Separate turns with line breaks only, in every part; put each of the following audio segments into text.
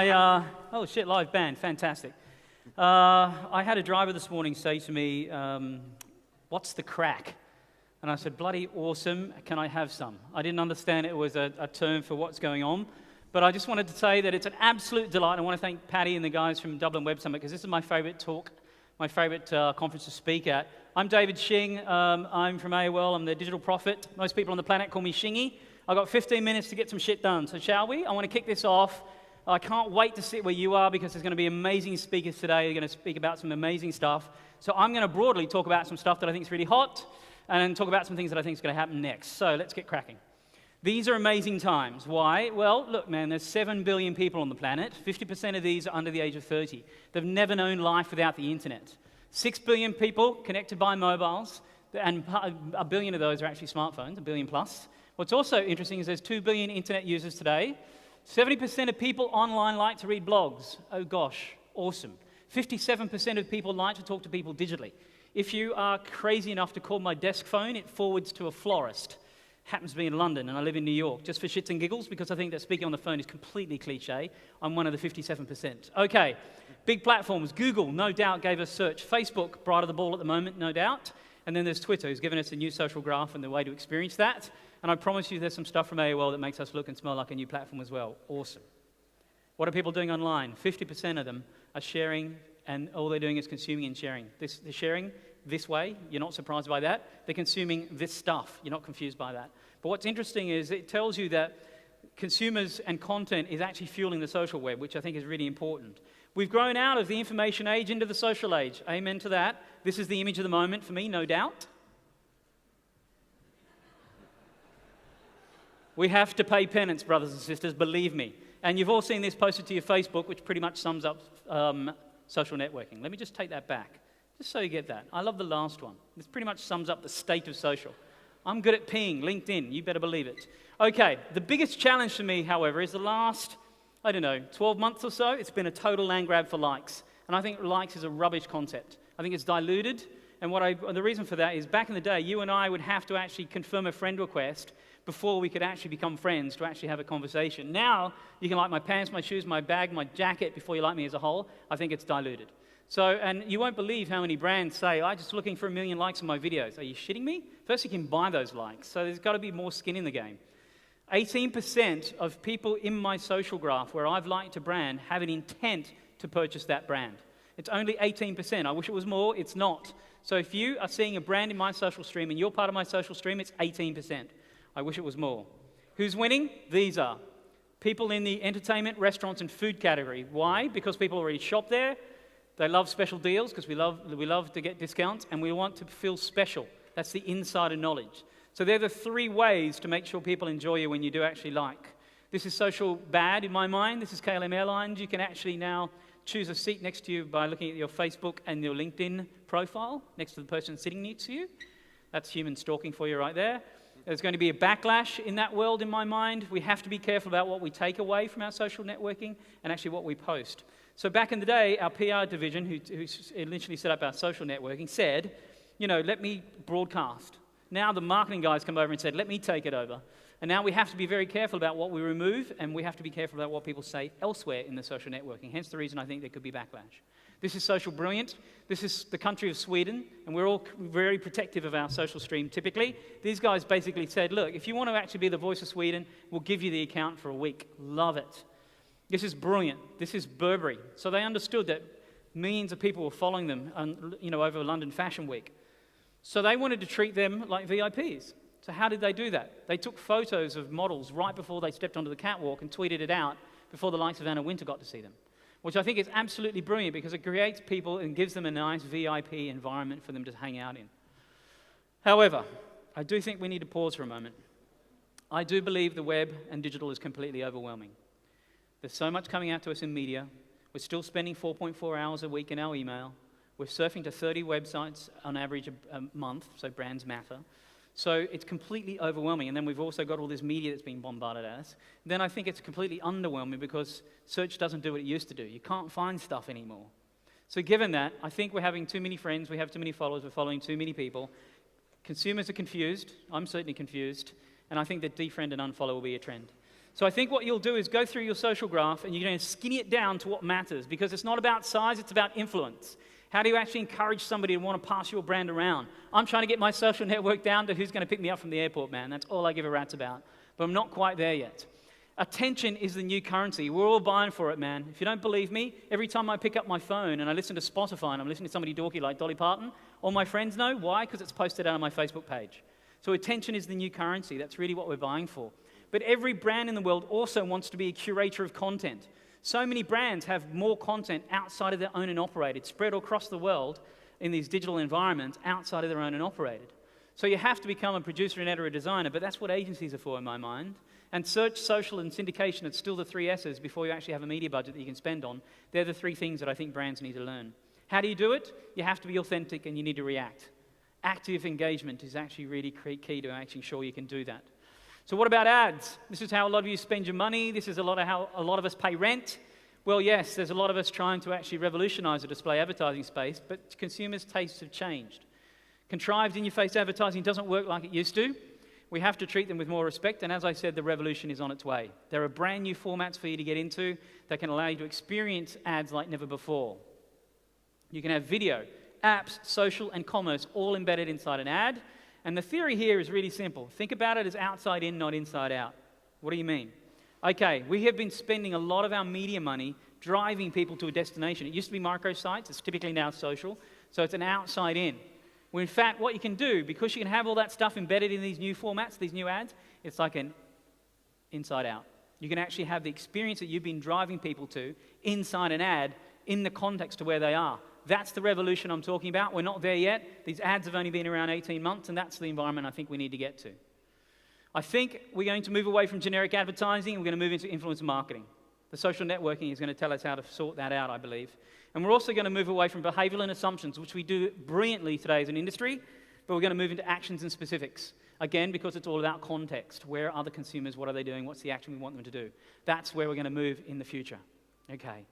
Oh shit, live band, fantastic. I had a driver this morning say to me, what's the crack? And I said, bloody awesome, can I have some? I didn't understand it was a term for what's going on, but I just wanted to say that it's an absolute delight. I want to thank Patty and the guys from Dublin Web Summit, because this is my favorite talk, my favorite conference to speak at. I'm David Shing, I'm from AOL, I'm the digital prophet. Most people on the planet call me Shingy. I've got 15 minutes to get some shit done, so shall we? I want to kick this off. I can't wait to sit where you are, because there's going to be amazing speakers today. They're going to speak about some amazing stuff. So I'm going to broadly talk about some stuff that I think is really hot, and then talk about some things that I think is going to happen next. So let's get cracking. These are amazing times. Why? Well, look, man, there's 7 billion people on the planet. 50% of these are under the age of 30. They've never known life without the internet. 6 billion people connected by mobiles, and a billion of those are actually smartphones, a billion plus. What's also interesting is there's 2 billion internet users today. 70% of people online like to read blogs. Oh gosh, awesome. 57% of people like to talk to people digitally. If you are crazy enough to call my desk phone, it forwards to a florist. Happens to be in London, and I live in New York. Just for shits and giggles, because I think that speaking on the phone is completely cliche. I'm one of the 57%. Okay, big platforms. Google, no doubt, gave us search. Facebook, bright of the ball at the moment, no doubt. And then there's Twitter, who's given us a new social graph and the way to experience that. And I promise you there's some stuff from AOL that makes us look and smell like a new platform as well. Awesome. What are people doing online? 50% of them are sharing, and all they're doing is consuming and sharing. They're sharing this way, you're not surprised by that. They're consuming this stuff, you're not confused by that. But what's interesting is it tells you that consumers and content is actually fueling the social web, which I think is really important. We've grown out of the information age into the social age. Amen to that. This is the image of the moment for me, no doubt. We have to pay penance, brothers and sisters, believe me. And you've all seen this posted to your Facebook, which pretty much sums up social networking. Let me just take that back, just so you get that. I love the last one. This pretty much sums up the state of social. I'm good at peeing, LinkedIn, you better believe it. Okay, the biggest challenge for me, however, is the last, 12 months or so, it's been a total land grab for likes. And I think likes is a rubbish concept. I think it's diluted. And the reason for that is back in the day, you and I would have to actually confirm a friend request before we could actually become friends to actually have a conversation. Now, you can like my pants, my shoes, my bag, my jacket before you like me as a whole. I think it's diluted. So, and you won't believe how many brands say, I'm just looking for 1 million likes on my videos. Are you shitting me? First, you can buy those likes. So there's got to be more skin in the game. 18% of people in my social graph where I've liked a brand have an intent to purchase that brand. It's only 18%. I wish it was more. It's not. So if you are seeing a brand in my social stream and you're part of my social stream, it's 18%. I wish it was more. Who's winning? These are people in the entertainment, restaurants, and food category. Why? Because people already shop there. They love special deals because we love to get discounts, and we want to feel special. That's the insider knowledge. So they're the 3 ways to make sure people enjoy you when you do actually like. This is social bad in my mind. This is KLM Airlines. You can actually now choose a seat next to you by looking at your Facebook and your LinkedIn profile next to the person sitting next to you. That's human stalking for you right there. There's going to be a backlash in that world in my mind. We have to be careful about what we take away from our social networking and actually what we post. So back in the day, our PR division, who initially set up our social networking, said, let me broadcast. Now the marketing guys come over and said, let me take it over. And now we have to be very careful about what we remove, and we have to be careful about what people say elsewhere in the social networking. Hence the reason I think there could be backlash. This is Social Brilliant. This is the country of Sweden, and we're all very protective of our social stream typically. These guys basically said, look, if you want to actually be the voice of Sweden, we'll give you the account for a week. Love it. This is brilliant. This is Burberry. So they understood that millions of people were following them over London Fashion Week. So they wanted to treat them like VIPs. So how did they do that? They took photos of models right before they stepped onto the catwalk and tweeted it out before the likes of Anna Wintour got to see them, which I think is absolutely brilliant because it creates people and gives them a nice VIP environment for them to hang out in. However, I do think we need to pause for a moment. I do believe the web and digital is completely overwhelming. There's so much coming out to us in media. We're still spending 4.4 hours a week in our email. We're surfing to 30 websites on average a month, so brands matter. So it's completely overwhelming. And then we've also got all this media that's being bombarded at us. Then I think it's completely underwhelming because search doesn't do what it used to do. You can't find stuff anymore. So given that, I think we're having too many friends, we have too many followers, we're following too many people. Consumers are confused. I'm certainly confused. And I think that defriend and unfollow will be a trend. So I think what you'll do is go through your social graph and you're going to skinny it down to what matters, because it's not about size, it's about influence. How do you actually encourage somebody to want to pass your brand around? I'm trying to get my social network down to who's going to pick me up from the airport, man. That's all I give a rat's about. But I'm not quite there yet. Attention is the new currency. We're all buying for it, man. If you don't believe me, every time I pick up my phone and I listen to Spotify and I'm listening to somebody dorky like Dolly Parton, all my friends know. Why? Because it's posted out on my Facebook page. So attention is the new currency. That's really what we're buying for. But every brand in the world also wants to be a curator of content. So many brands have more content outside of their own and operated, spread across the world in these digital environments outside of their own and operated. So you have to become a producer, an editor, a designer, but that's what agencies are for in my mind. And search, social, and syndication are still the 3 S's before you actually have a media budget that you can spend on. They're the 3 things that I think brands need to learn. How do you do it? You have to be authentic and you need to react. Active engagement is actually really key to making sure you can do that. So what about ads? This is how a lot of you spend your money. This is how a lot of us pay rent. Well, yes, there's a lot of us trying to actually revolutionize the display advertising space, but consumers' tastes have changed. Contrived in-your-face advertising doesn't work like it used to. We have to treat them with more respect, and as I said, the revolution is on its way. There are brand new formats for you to get into that can allow you to experience ads like never before. You can have video, apps, social, and commerce all embedded inside an ad. And the theory here is really simple. Think about it as outside in, not inside out. What do you mean? Okay, we have been spending a lot of our media money driving people to a destination. It used to be microsites. It's typically now social. So it's an outside in. Well, in fact, what you can do, because you can have all that stuff embedded in these new formats, these new ads, it's like an inside out. You can actually have the experience that you've been driving people to inside an ad in the context of where they are. That's the revolution I'm talking about. We're not there yet. These ads have only been around 18 months, and that's the environment I think we need to get to. I think we're going to move away from generic advertising, and we're going to move into influencer marketing. The social networking is going to tell us how to sort that out, I believe. And we're also going to move away from behavioral and assumptions, which we do brilliantly today as an industry, but we're going to move into actions and specifics. Again, because it's all about context. Where are the consumers? What are they doing? What's the action we want them to do? That's where we're going to move in the future. Okay.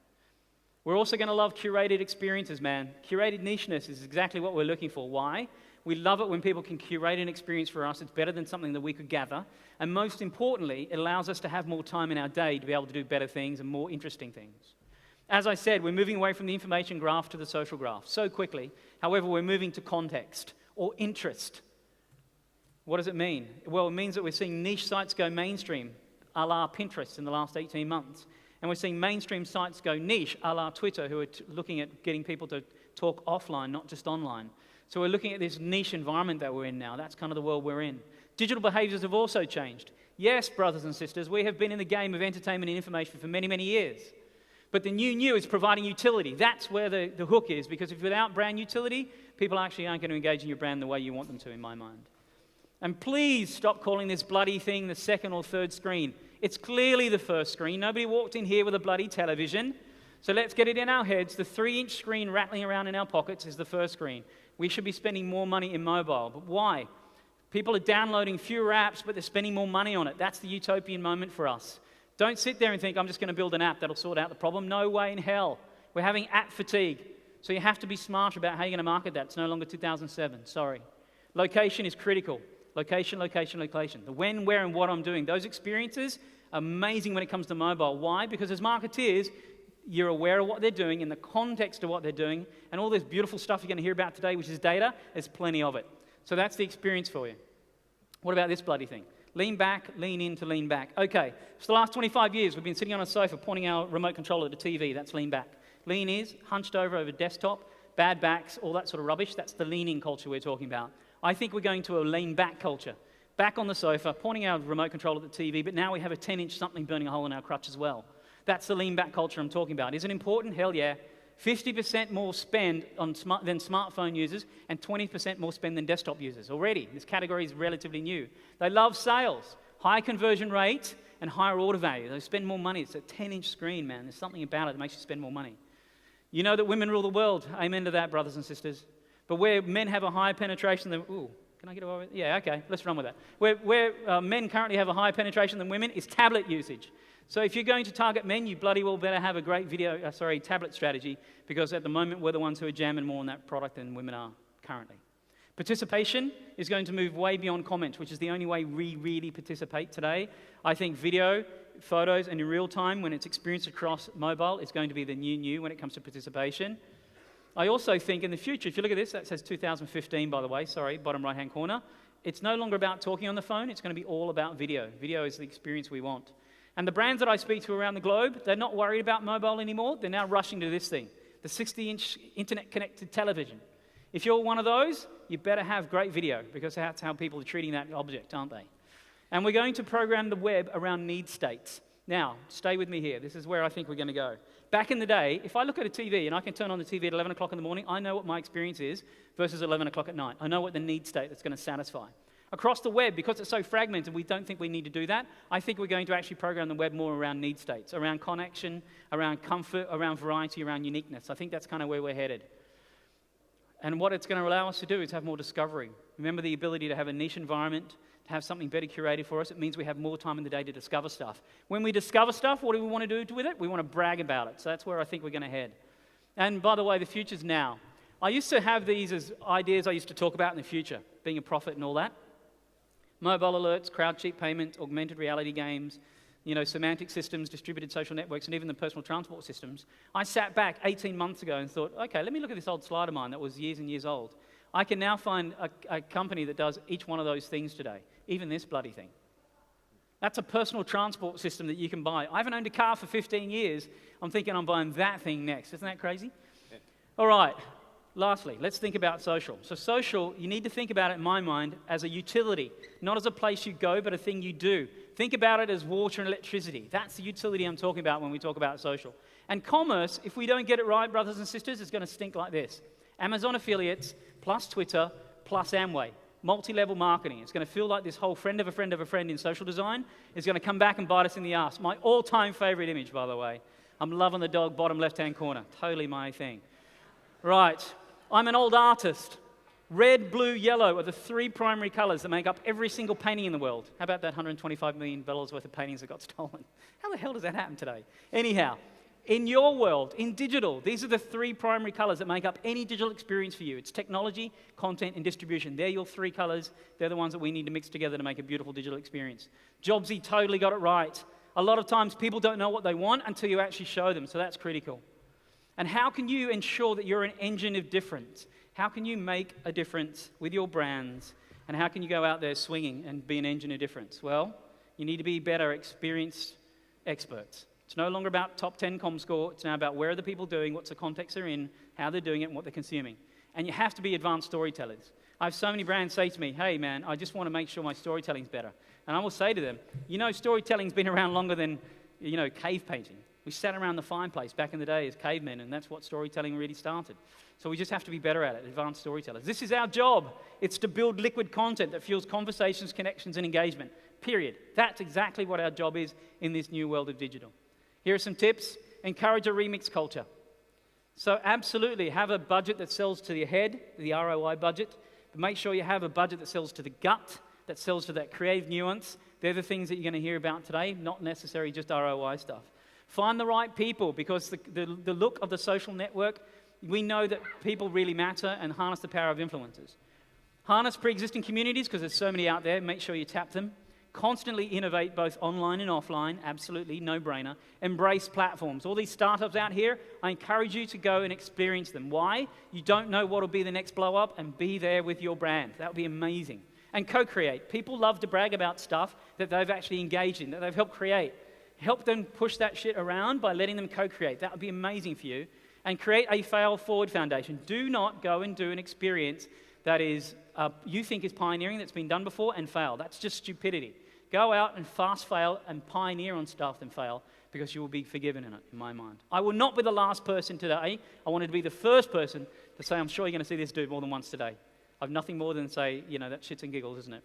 We're also going to love curated experiences, man. Curated nicheness is exactly what we're looking for. Why? We love it when people can curate an experience for us. It's better than something that we could gather. And most importantly, it allows us to have more time in our day to be able to do better things and more interesting things. As I said, we're moving away from the information graph to the social graph so quickly. However, we're moving to context or interest. What does it mean? Well, it means that we're seeing niche sites go mainstream, a la Pinterest in the last 18 months. And we're seeing mainstream sites go niche, a la Twitter, who are looking at getting people to talk offline, not just online. So we're looking at this niche environment that we're in now. That's kind of the world we're in. Digital behaviors have also changed. Yes, brothers and sisters, we have been in the game of entertainment and information for many, many years. But the new is providing utility. That's where the hook is, because if without brand utility, people actually aren't going to engage in your brand the way you want them to, in my mind. And please stop calling this bloody thing the second or third screen. It's clearly the first screen. Nobody walked in here with a bloody television. So let's get it in our heads. The 3-inch screen rattling around in our pockets is the first screen. We should be spending more money in mobile. But why? People are downloading fewer apps, but they're spending more money on it. That's the utopian moment for us. Don't sit there and think, I'm just going to build an app that'll sort out the problem. No way in hell. We're having app fatigue. So you have to be smart about how you're going to market that. It's no longer 2007. Sorry. Location is critical. Location, location, location. The when, where, and what I'm doing. Those experiences are amazing when it comes to mobile. Why? Because as marketeers, you're aware of what they're doing in the context of what they're doing, and all this beautiful stuff you're going to hear about today, which is data, there's plenty of it. So that's the experience for you. What about this bloody thing? Lean back, lean in to lean back. Okay, for the last 25 years, we've been sitting on a sofa pointing our remote controller at the TV. That's lean back. Lean is hunched over desktop, bad backs, all that sort of rubbish. That's the leaning culture we're talking about. I think we're going to a lean back culture. Back on the sofa, pointing our remote controller at the TV, but now we have a 10-inch something burning a hole in our crutch as well. That's the lean back culture I'm talking about. Is it important? Hell yeah. 50% more spend on than smartphone users and 20% more spend than desktop users already. This category is relatively new. They love sales, high conversion rate, and higher order value. They spend more money. It's a 10-inch screen, man. There's something about it that makes you spend more money. You know that women rule the world. Amen to that, brothers and sisters. But where men have a higher penetration than... Ooh, can I get away with it? Yeah, okay, let's run with that. Where men currently have a higher penetration than women is tablet usage. So if you're going to target men, you bloody well better have a great tablet strategy, because at the moment we're the ones who are jamming more on that product than women are currently. Participation is going to move way beyond comments, which is the only way we really participate today. I think video photos and in real time when it's experienced across mobile is going to be the new when it comes to participation. I also think in the future, if you look at this, that says 2015, by the way, sorry, bottom right-hand corner. It's no longer about talking on the phone. It's going to be all about video. Video is the experience we want. And the brands that I speak to around the globe, they're not worried about mobile anymore. They're now rushing to this thing, the 60-inch internet-connected television. If you're one of those, you better have great video because that's how people are treating that object, aren't they? And we're going to program the web around need states. Now, stay with me here. This is where I think we're going to go. Back in the day, if I look at a TV and I can turn on the TV at 11 o'clock in the morning, I know what my experience is versus 11 o'clock at night. I know what the need state that's going to satisfy. Across the web, because it's so fragmented, we don't think we need to do that. I think we're going to actually program the web more around need states, around connection, around comfort, around variety, around uniqueness. I think that's kind of where we're headed. And what it's going to allow us to do is have more discovery. Remember the ability to have a niche environment, to have something better curated for us. It means we have more time in the day to discover stuff. When we discover stuff, what do we want to do with it? We want to brag about it. So that's where I think we're going to head. And by the way, the future's now. I used to have these as ideas I used to talk about in the future, being a prophet and all that. Mobile alerts, crowd cheap payment, augmented reality games, semantic systems, distributed social networks, and even the personal transport systems. I sat back 18 months ago and thought, okay, let me look at this old slide of mine that was years and years old. I can now find a company that does each one of those things today, even this bloody thing. That's a personal transport system that you can buy. I haven't owned a car for 15 years. I'm thinking I'm buying that thing next. Isn't that crazy? Yeah. All right. Lastly, let's think about social. So social, you need to think about it, in my mind, as a utility, not as a place you go, but a thing you do. Think about it as water and electricity. That's the utility I'm talking about when we talk about social. And commerce, if we don't get it right, brothers and sisters, it's going to stink like this. Amazon affiliates, plus Twitter, plus Amway. Multi-level marketing. It's going to feel like this whole friend of a friend of a friend in social design is going to come back and bite us in the ass. My all-time favorite image, by the way. I'm loving the dog, bottom left-hand corner. Totally my thing. Right. I'm an old artist. Red, blue, yellow are the three primary colors that make up every single painting in the world. How about that $125 million worth of paintings that got stolen? How the hell does that happen today? Anyhow, in your world, in digital, these are the three primary colors that make up any digital experience for you. It's technology, content, and distribution. They're your three colors. They're the ones that we need to mix together to make a beautiful digital experience. Jobsy totally got it right. A lot of times people don't know what they want until you actually show them, so that's critical. And how can you ensure that you're an engine of difference? How can you make a difference with your brands? And how can you go out there swinging and be an engine of difference? Well, you need to be better experienced experts. It's no longer about top 10 ComScore. It's now about where are the people doing, what's the context they're in, how they're doing it, and what they're consuming. And you have to be advanced storytellers. I have so many brands say to me, hey man, I just want to make sure my storytelling's better. And I will say to them, storytelling's been around longer than, cave painting. We sat around the fireplace back in the day as cavemen, and that's what storytelling really started. So we just have to be better at it, advanced storytellers. This is our job. It's to build liquid content that fuels conversations, connections, and engagement, period. That's exactly what our job is in this new world of digital. Here are some tips. Encourage a remix culture. So absolutely, have a budget that sells to your head, the ROI budget, but make sure you have a budget that sells to the gut, that sells to that creative nuance. They're the things that you're going to hear about today, not necessarily just ROI stuff. Find the right people, because the look of the social network, we know that people really matter, and harness the power of influencers. Harness pre-existing communities, because there's so many out there. Make sure you tap them. Constantly innovate both online and offline. Absolutely, no-brainer. Embrace platforms. All these startups out here, I encourage you to go and experience them. Why? You don't know what will be the next blow-up, and be there with your brand. That would be amazing. And co-create. People love to brag about stuff that they've actually engaged in, that they've helped create. Help them push that shit around by letting them co-create. That would be amazing for you. And create a fail-forward foundation. Do not go and do an experience that is you think is pioneering, that's been done before, and fail. That's just stupidity. Go out and fast fail and pioneer on stuff and fail, because you will be forgiven in it, in my mind. I will not be the last person today. I wanted to be the first person to say, I'm sure you're going to see this dude more than once today. I've nothing more than say, that shits and giggles, isn't it?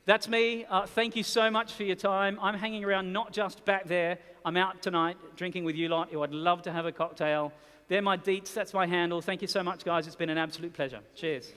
That's me. Thank you so much for your time. I'm hanging around not just back there. I'm out tonight drinking with you lot who I'd love to have a cocktail. They're my deets. That's my handle. Thank you so much, guys. It's been an absolute pleasure. Cheers.